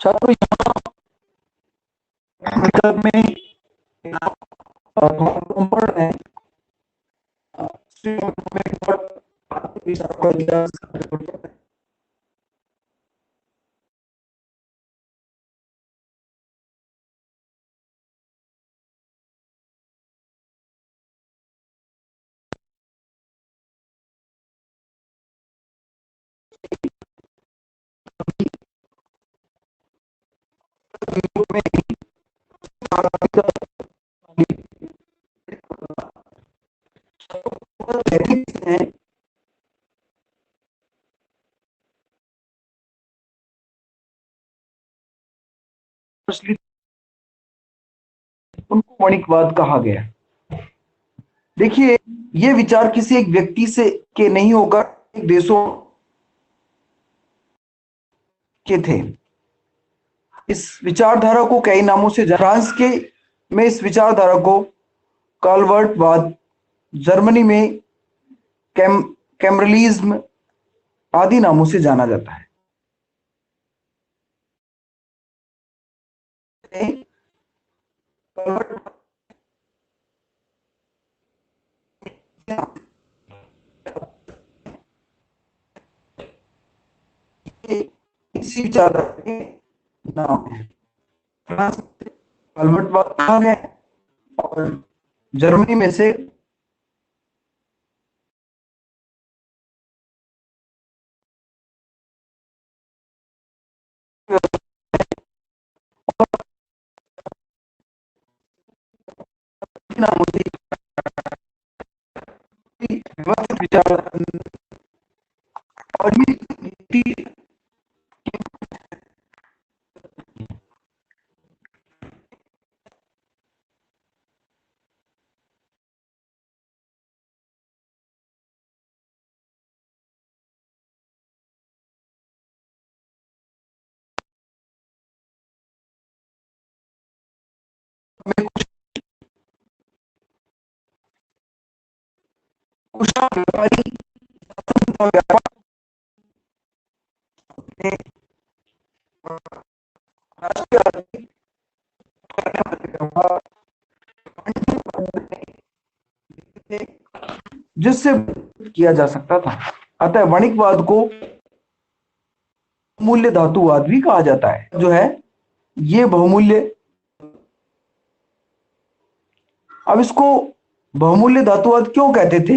छात्रों यहाँ में हम पढ़ रहे हैं उनको वणिकवाद कहा गया। देखिए, ये विचार किसी एक व्यक्ति से के नहीं होकर एक देशों के थे। इस विचारधारा को कई नामों से फ्रांस के में इस विचारधारा को काल्वर्टवाद, जर्मनी में कैम्ब्रलिज्म आदि नामों से जाना जाता है। इसी विचारधारा के नाम है। फ्रांस से काल्वर्टवाद कहा गया और जर्मनी में से नामों से व्यवस्थित विचार और ये कुशल व्यापारी जिससे किया जा सकता था। अतः वणिकवाद को बहुमूल्य धातुवाद भी कहा जाता है। जो है ये बहुमूल्य, अब इसको बहुमूल्य धातुवाद क्यों कहते थे,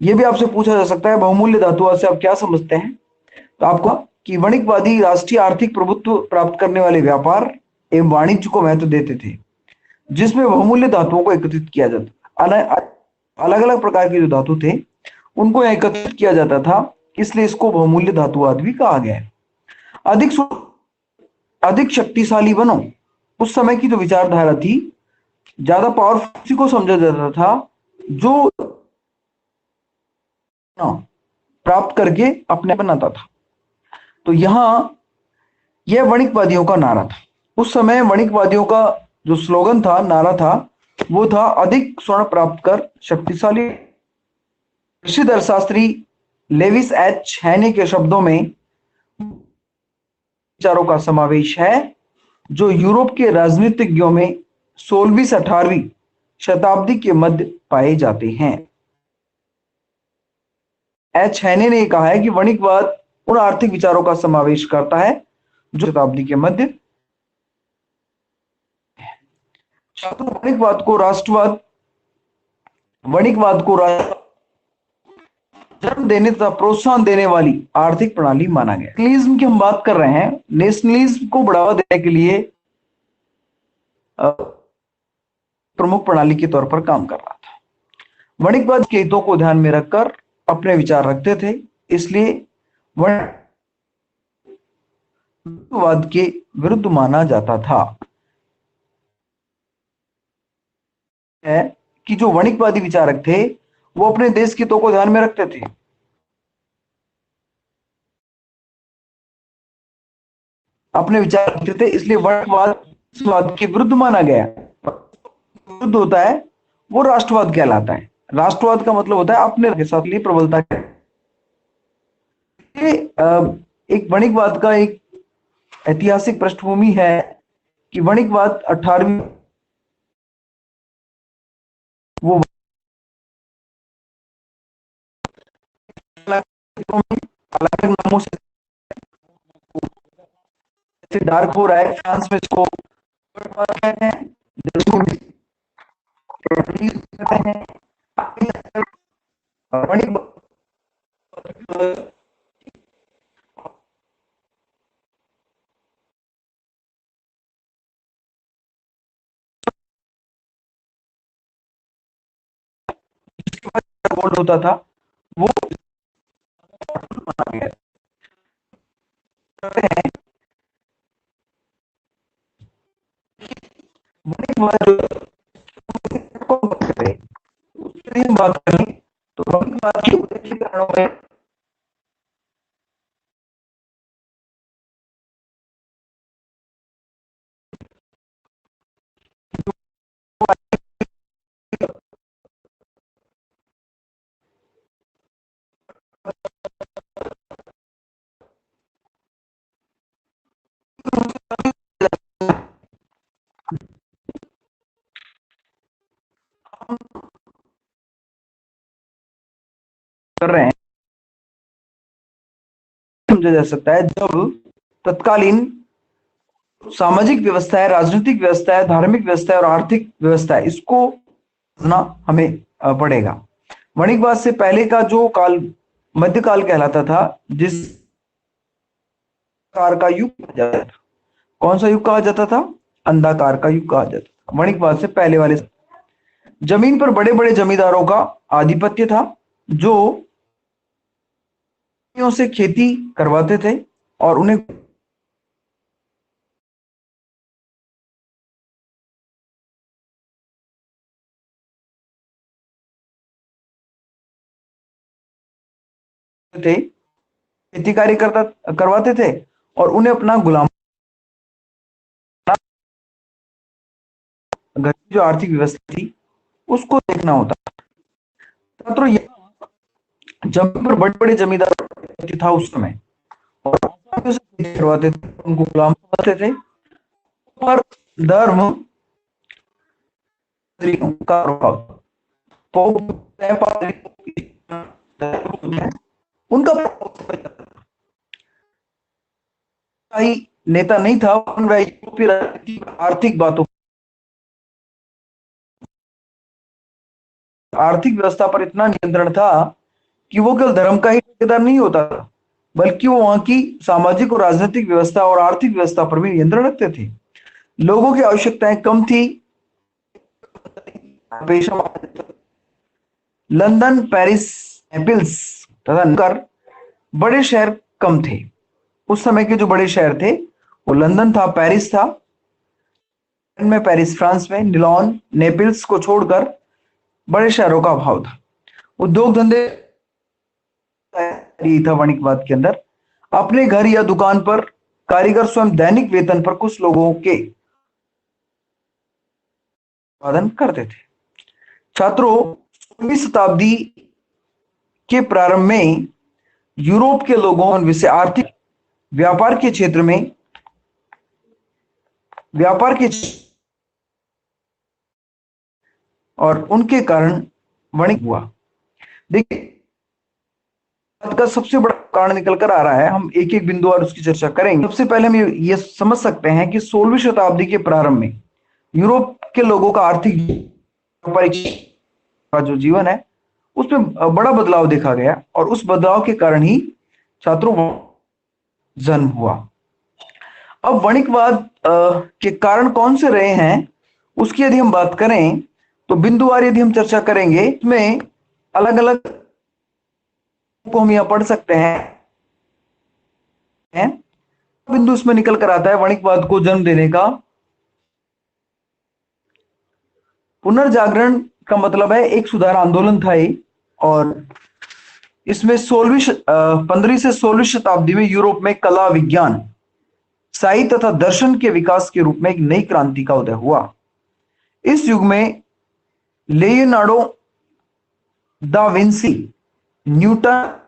ये भी आपसे पूछा जा सकता है। बहुमूल्य धातुवाद से आप क्या समझते हैं? तो आपको कि वणिकवादी राष्ट्रीय आर्थिक प्रभुत्व प्राप्त करने वाले व्यापार एवं वाणिज्य को महत्व देते थे, जिसमें बहुमूल्य धातुओं को एकत्रित किया जाता। अलग अलग प्रकार के जो धातु थे उनको एकत्रित किया जाता था, इसलिए इसको बहुमूल्य धातुवाद भी कहा गया है। अधिक शक्तिशाली बनो, उस समय की जो विचारधारा थी, ज्यादा पावरफुल को समझा जाता था जो प्राप्त करके अपने बनाता था। तो यहां यह वणिकवादियों का नारा था। उस समय वणिकवादियों का जो स्लोगन था, नारा था, वो था अधिक स्वर्ण प्राप्त कर शक्तिशाली। प्रसिद्ध अर्थशास्त्री लेविस एच हैने के शब्दों में विचारों का समावेश है जो यूरोप के राजनीतिज्ञों में 16वीं से 18वीं शताब्दी के मध्य पाए जाते हैं। एच हैने ने कहा है कि वणिकवाद उन आर्थिक विचारों का समावेश करता है जो शताब्दी के मध्य। छात्रों, वणिकवाद को जन्म देने तथा प्रोत्साहन देने वाली आर्थिक प्रणाली माना गया। नेशनलिज्म की हम बात कर रहे हैं। नेशनलिज्म को बढ़ावा देने के लिए प्रमुख प्रणाली के तौर पर काम कर रहा था। वणिकवाद के हितों को ध्यान में रखकर अपने विचार रखते थे, इसलिए वणिकवाद के विरुद्ध माना जाता था। है कि जो वणिकवादी विचारक थे वो अपने देश के हितों को ध्यान में रखते थे। अपने विचार रखते थे, इसलिए वणिकवाद के विरुद्ध माना गया। विरुद्ध होता है वो राष्ट्रवाद कहलाता है। राष्ट्रवाद का मतलब होता है अपने के साथ लिए प्रबलता। एक वणिकवाद का एक ऐतिहासिक पृष्ठभूमि है कि वणिकवाद 18वीं वो अलग नामों से डार्क हो रहा है, फ्रांस में इसको कहते हैं, कहते हैं, गोल्ड होता था वो बात करें तो बात की कारणों में कर रहे हैं समझा जा सकता है जब तत्कालीन सामाजिक व्यवस्था है, राजनीतिक व्यवस्था है, धार्मिक व्यवस्था है और आर्थिक व्यवस्था है, इसको ना हमें पड़ेगा। वणिकवाद से पहले का जो काल मध्यकाल कहलाता था, जिस कार का युग कहा जाता था। कौन सा युग कहा जाता था? अंधाकार का युग कहा जाता था। वणिकवाद से पहले वाले जमीन पर बड़े बड़े जमींदारों का आधिपत्य था, जो से खेती करवाते थे और उन्हें थे खेती कार्य करवाते थे और उन्हें अपना गुलाम, घर की जो आर्थिक व्यवस्था थी उसको देखना होता। छात्रों, जमीन पर बड़े बड़े जमींदार था उस समय और करवाते थे, उनको गुलाम बनाते थे। पर धर्म का प्रभाव उनका नेता नहीं था, आर्थिक बातों आर्थिक व्यवस्था पर इतना नियंत्रण था कि वो केवल धर्म का ही ठेकेदार नहीं होता था, बल्कि वो वहां की सामाजिक और राजनीतिक व्यवस्था और आर्थिक व्यवस्था पर भी नियंत्रण रखते थे। लोगों की आवश्यकताएं कम थी, पेशा लंदन, पेरिस, नेपल्स तथा कर बड़े शहर कम थे। उस समय के जो बड़े शहर थे वो लंदन था, पेरिस था, में पेरिस फ्रांस में, नीलॉन, नेपल्स को छोड़कर बड़े शहरों का अभाव था। उद्योग धंधे था वणिकवाद के अंदर। अपने घर या दुकान पर कारीगर स्वयं दैनिक वेतन पर कुछ लोगों के उत्पादन करते थे। छात्रों, 16वीं शताब्दी के प्रारंभ में यूरोप के लोगों विषय आर्थिक व्यापार के क्षेत्र में व्यापार के और उनके कारण वणिक हुआ। देखिए, का सबसे बड़ा कारण निकल कर आ रहा है, हम एक एक बिंदु और उसकी चर्चा करेंगे। सबसे पहले हम ये समझ सकते हैं कि 16वीं शताब्दी के प्रारंभ में यूरोप के लोगों का आर्थिक का जो जीवन है उसमें बड़ा बदलाव देखा गया और उस बदलाव के कारण ही छात्रों जन्म हुआ। अब वणिकवाद के कारण कौन से रहे हैं उसकी यदि हम बात करें तो बिंदुवार यदि हम चर्चा करेंगे, इसमें अलग अलग को हम यहां पढ़ सकते हैं। बिंदु इसमें निकल कर आता है वणिकवाद को जन्म देने का। पुनर्जागरण का मतलब है एक सुधार आंदोलन था ये, और इसमें 15वीं से 16वीं शताब्दी में यूरोप में कला, विज्ञान, साहित्य तथा दर्शन के विकास के रूप में एक नई क्रांति का उदय हुआ। इस युग में Leonardo da Vinci, Newton,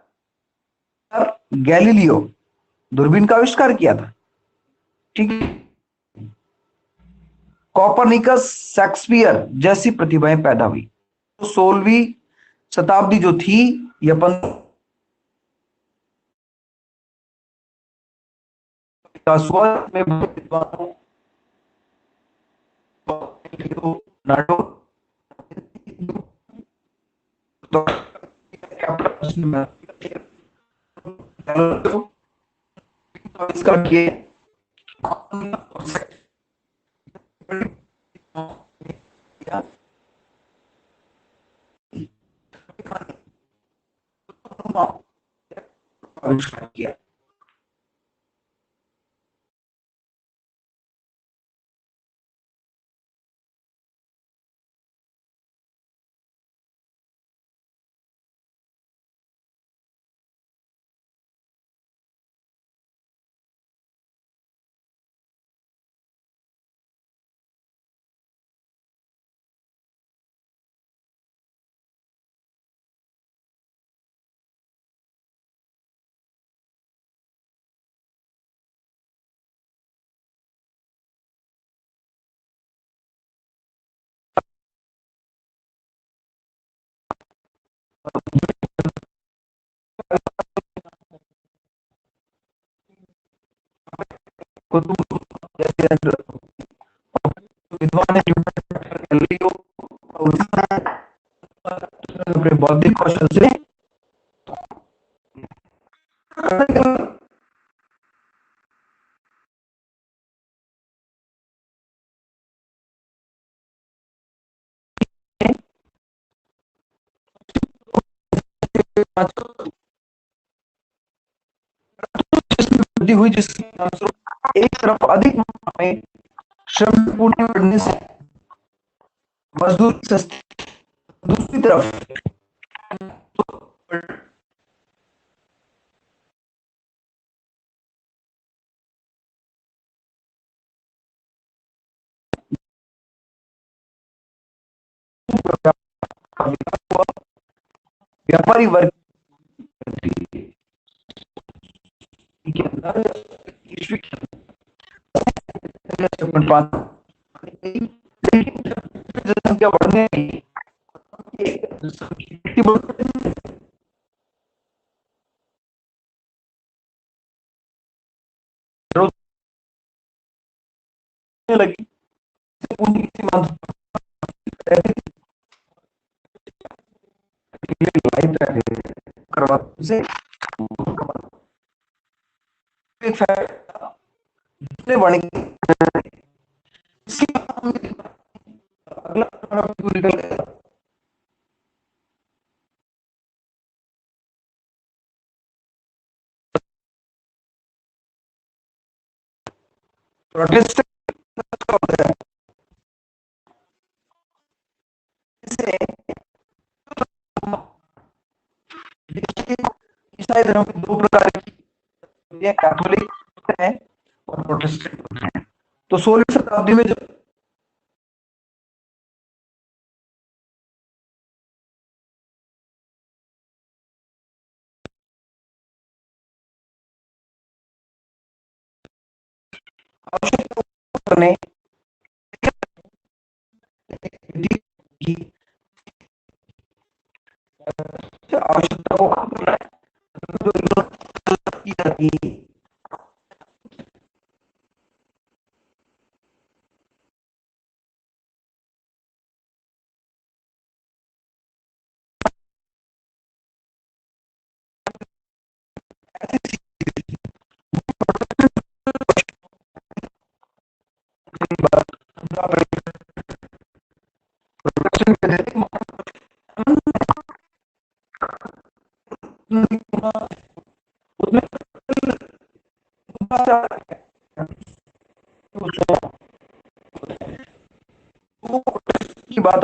Galileo दूरबीन का आविष्कार किया था। ठीक है। कॉपरनिकस, शेक्सपियर जैसी प्रतिभाएं पैदा हुई। तो 16वीं शताब्दी जो थी, ये अपन शुरुआत में विद्वानों नाटो तो आविष्कार किए। आविष्कार किया। विद्वान अपने बौद्धिक कौशल से वृद्धि हुई, जिसकी एक तरफ अधिक मात्रा में श्रम पूर्ण करने से मजदूर सस्ती, दूसरी तरफ व्यापारी वर्ग के अंदर जनसंख्या बढ़ने लगी, पूंजी की मांग करवा से वाणिज्य अगला निकल गया। प्रोटेस्टेंट से ईसाई धर्म के दो प्रकार की, कैथोलिक होते हैं और प्रोटेस्टेंट होते हैं। तो 16वीं शताब्दी में जब आवश्यकता ने की आवश्यकता को की जाती है। की बात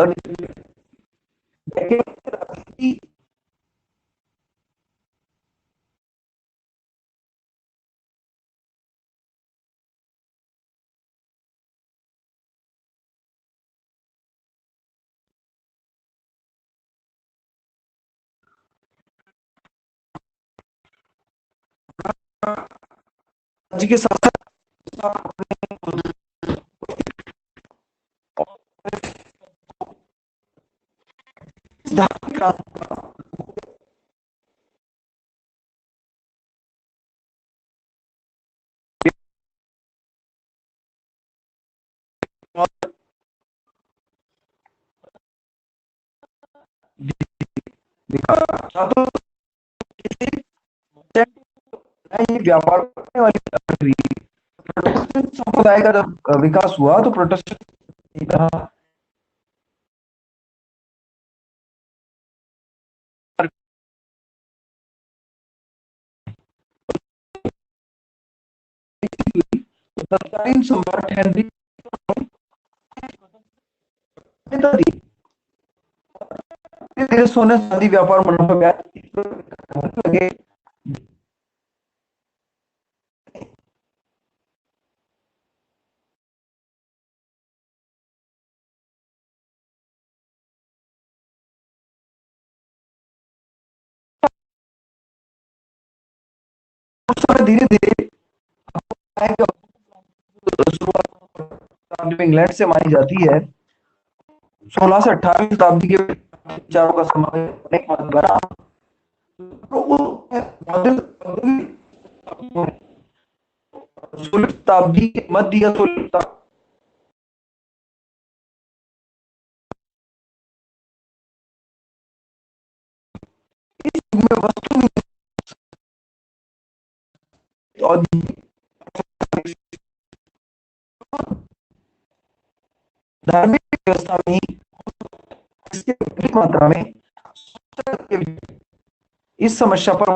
के साथ धार्मिक क्रांति तो ये व्यापार करने वाली हुई। प्रोटेस्टेंट संप्रदाय का जब विकास हुआ तो प्रोटेस्टेंट का तत्कालीन सम्राट हेनरी धीरे सोने चांदी व्यापार मुनाफा ब्याज लगे। धीरे धीरे शुरुआत इंग्लैंड से मानी जाती है। 16 से 18वीं शताब्दी के विचारों का समावेश बना। तो 16वीं शताब्दी के मध्य या 16वीं शताब्दी में वस्तु और धार्मिक व्यवस्था में इसके विपरीत मात्रा में इस समस्या पर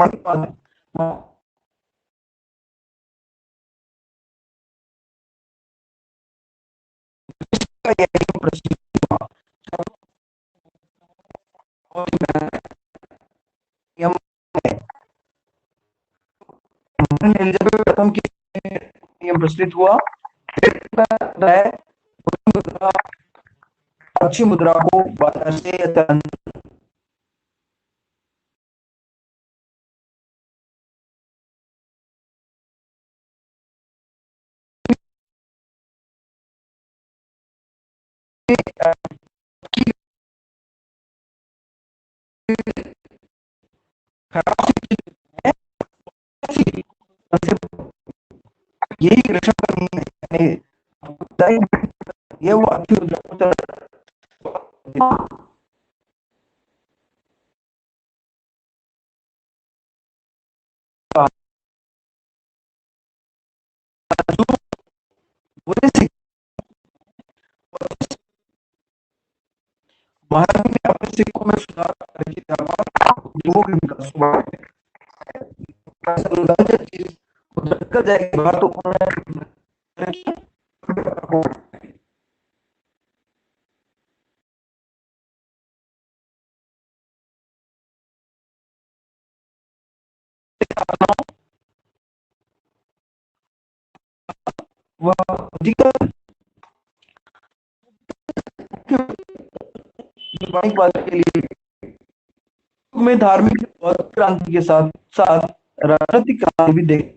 एलिजाबेथ प्रथम की नियम प्रचलित हुआ। अच्छी मुद्रा को बाजार से यही कृष्ण ये वो अच्छी मुद्रा महाराज ने अपने सिक्कों में सुधार उद्योगों के विकास कर जाएगी बाहर तो के लिए में धार्मिक और क्रांति के साथ साथ राजनीतिक क्रांति भी देख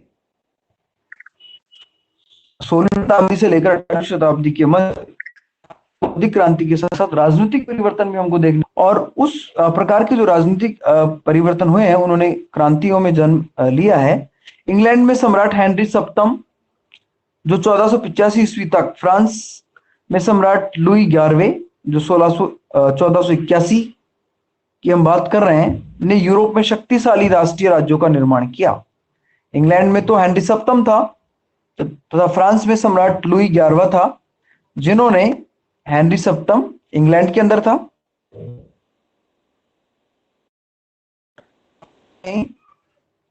16वीं शताब्दी से लेकर 18वीं शताब्दी के मध्य क्रांति के साथ साथ राजनीतिक परिवर्तन भी हमको देखना और उस प्रकार के जो राजनीतिक परिवर्तन हुए हैं उन्होंने क्रांतियों में जन्म लिया है। इंग्लैंड में सम्राट हेनरी सप्तम जो 1485 ईस्वी तक, फ्रांस में सम्राट लुई 11वें जो 1481 की हम बात कर रहे हैं, ने यूरोप में शक्तिशाली राष्ट्रीय राज्यों का निर्माण किया। इंग्लैंड में तो हेनरी सप्तम था तथा फ्रांस में सम्राट लुई 11वां था, जिन्होंने हेनरी सप्तम इंग्लैंड के अंदर था,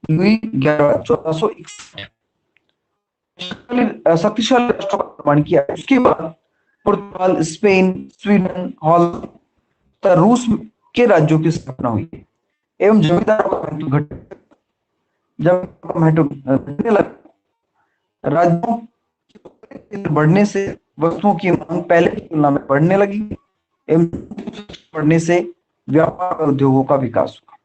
लुई 11 1461 शक्तिशाली राष्ट्रों का निर्माण किया। उसके बाद पुर्तगाल, स्पेन, स्वीडन, हॉलैंड, रूस के राज्यों की स्थापना हुई एवं जमींदारों का महत्व घटने लगा। राज्यों बढ़ने से वस्तुओं की मांग पहले की तुलना में बढ़ने लगी एवं बढ़ने से व्यापार और उद्योगों का विकास हुआ।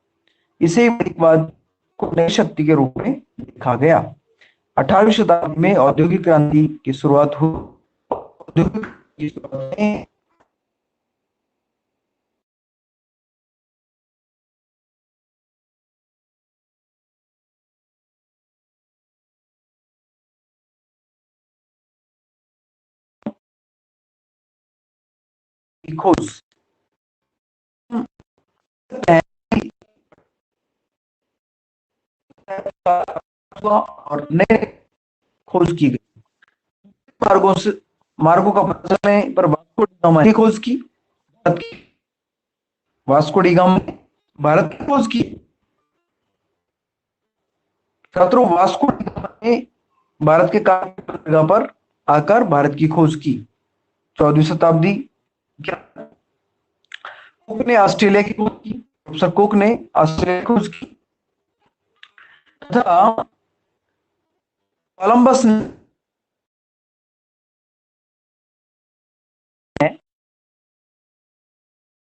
इसे वैदिकवाद को नई शक्ति के रूप में देखा गया। 18वीं शताब्दी में औद्योगिक क्रांति की शुरुआत हुई। औद्योगिक की शुरुआत में की खोज और नए खोज की गई। मार्गों से मार्गों का पता चलने पर वास्को डी गामा ने खोज की। वास्को डी गामा ने भारत की खोज की। छात्रों, वास्को डी गामा ने भारत के काफी जगह पर आकर भारत की खोज की। 14वीं शताब्दी, कुक ने ऑस्ट्रेलिया की खोज की। प्रोफेसर कुक ने ऑस्ट्रेलिया की खोज की तथा कोलंबस ने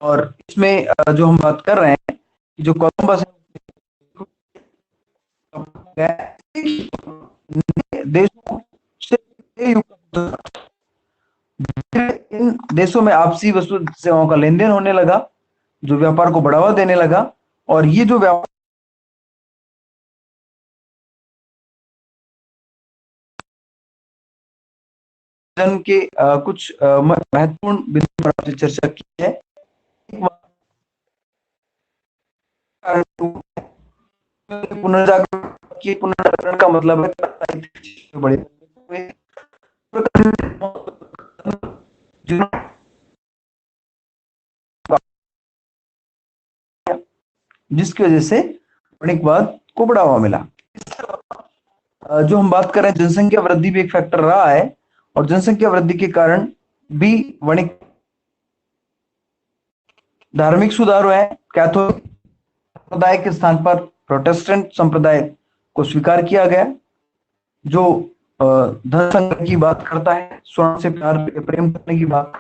और इसमें जो हम बात कर रहे हैं कि जो कोलंबस है देशों से इन देशों में आपसी वस्तु सेवाओं का लेन देन होने लगा, जो व्यापार को बढ़ावा देने लगा। और ये जो व्यापार के कुछ महत्वपूर्ण बिंदु पर आपसे चर्चा की है। पुनर्जागरण का मतलब है बड़े जिसकी वजह से वणिकवाद को बढ़ावा मिला। जो हम बात कर रहे हैं, जनसंख्या वृद्धि भी एक फैक्टर रहा है और जनसंख्या वृद्धि के कारण भी वणिक धार्मिक सुधार हुए हैं। कैथोलिक संप्रदाय के स्थान पर प्रोटेस्टेंट संप्रदाय को स्वीकार किया गया, जो धन संग्रह की बात करता है, स्वर्ण से प्यार प्रेम करने की बात।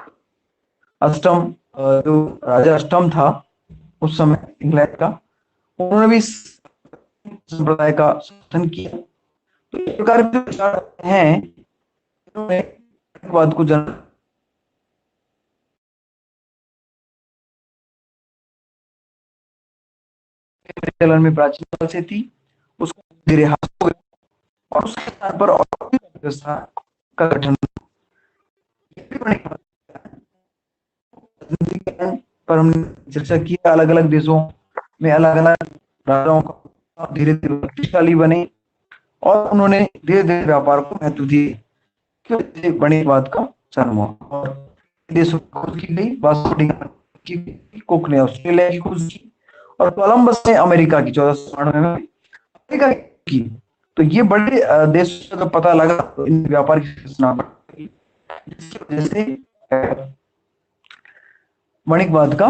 अष्टम, जो राजा अष्टम था उस समय इंग्लैंड का, उन्होंने भी संप्रदाय का समर्थन किया। तो इस प्रकार के विचार हैं, इन्होंने बात को चलन में प्राचीन काल से थी, उसको धीरे ह्रास हो गया और उसके स्थान पर और व्यवस्था का गठन। पर हमने चर्चा की अलग अलग देशों में अलग अलग राजाओं का धीरे धीरे शक्तिशाली बने और उन्होंने धीरे धीरे व्यापार को महत्व दिए, क्योंकि वणिकवाद का जन्म हुआ और देशों की खोज की गई। वास्को डी गामा की, कुक ने ऑस्ट्रेलिया की खोज की और कोलंबस ने अमेरिका की 1492 में अमेरिका की। तो ये बड़े देशों का पता लगा, तो इन व्यापार की सूचना बढ़ी, जिसकी वजह से वणिकवाद का